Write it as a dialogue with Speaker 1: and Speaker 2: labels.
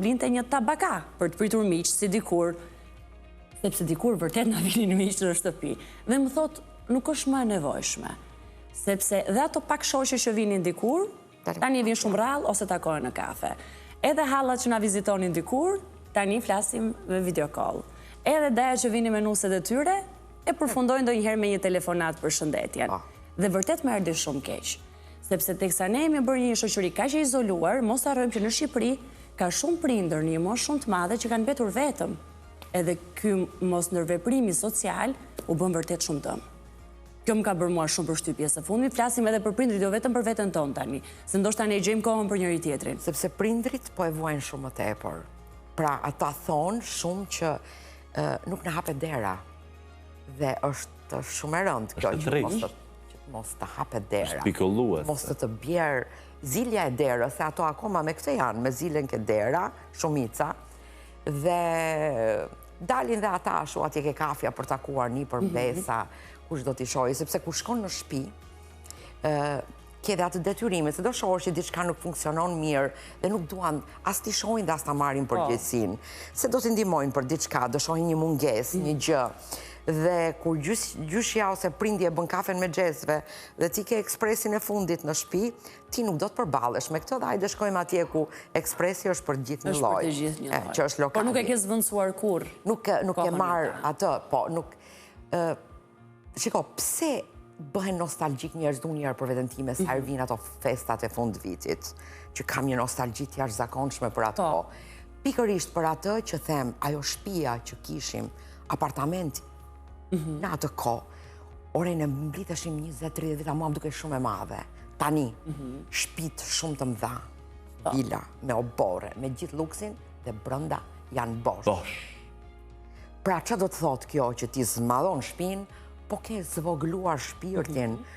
Speaker 1: blinte një tabaka për të pritur miq, si dikur, sepse dikur vërtet na vinin miq në shtëpi. Dhe më thot, nuk është më e nevojshme, sepse dhe ato pak shoqe që vinin dikur, tani vinë shumë rrallë ose takohen në kafe. Edhe hallat që na vizitonin dikur, tani flasim me video call. Edhe daja që vinin me nuset e tyre, e përfundojnë ndonjëherë me një telefonat për shëndetjen. Dhe vërtet më erdhi shumë keq. Sepse teksa ne jemi bërë një shoqëri kaq e izoluar, mos harrojmë që në Shqipëri ka shumë prindër në një moshë shumë të madhe që kanë mbetur vetëm. Edhe ky mos ndërveprimi social u bën vërtet shumë dëm. Kjo më ka bërë mua shumë përshtypje së fundmit, flasim edhe për prindrit, jo vetëm për veten tonë tani, se ndoshta ne gjejmë kohën për njëri tjetrin.
Speaker 2: Sepse prindrit po e vuajnë shumë më tepër. Pra ata thonë shumë që nuk na hapet dera. Dhe është shumë e rëndë kjo që mos të hapet dera. Mos të bjerë zilja e derës, se ato akoma me këtë janë, me zilën ke dera, shumica, dhe dalin dhe ata shu atje ke kafja për takuar një për besa, kush do t'i shojë, sepse kur shkon në shtëpi, ke dhe atë detyrimet, se do shohësh që diçka nuk funksionon mirë dhe nuk duan as t'i shohin dhe as t'a marrin përgjegjësinë, se do t'i ndihmojnë për diçka, do shohin një mungesë, një gjë. Dhe kur gjyshja ose prindje bën kafen me xhezve dhe ti ke ekspresin e fundit në shtëpi, ti nuk do të përballesh me këtë dhe hajde shkojmë atje ku ekspresi është për gjithë një lloj. Që është lokali.
Speaker 1: Por nuk e ke zvendësuar kurrë.
Speaker 2: Nuk e marr atë, po nuk. Shiko, pse bëhen nostalgjik njerëz du njerë për veten time sa vinë ato festat e fund vitit, që kam një nostalgji të jashtëzakonshme për ato. Pikërisht për atë që them, ajo shtëpia që kishim, apartamenti, në atë ko, ore në mbliteshim 20-30 vita, mua më duke shumë e madhe. Tani, shtëpit shumë të mëdha, vila, me obore, me gjithë luksin, dhe brenda janë bosh. Pra, që do të thotë kjo që ti zmadhon shtëpinë, po ke zvogluar shpirtin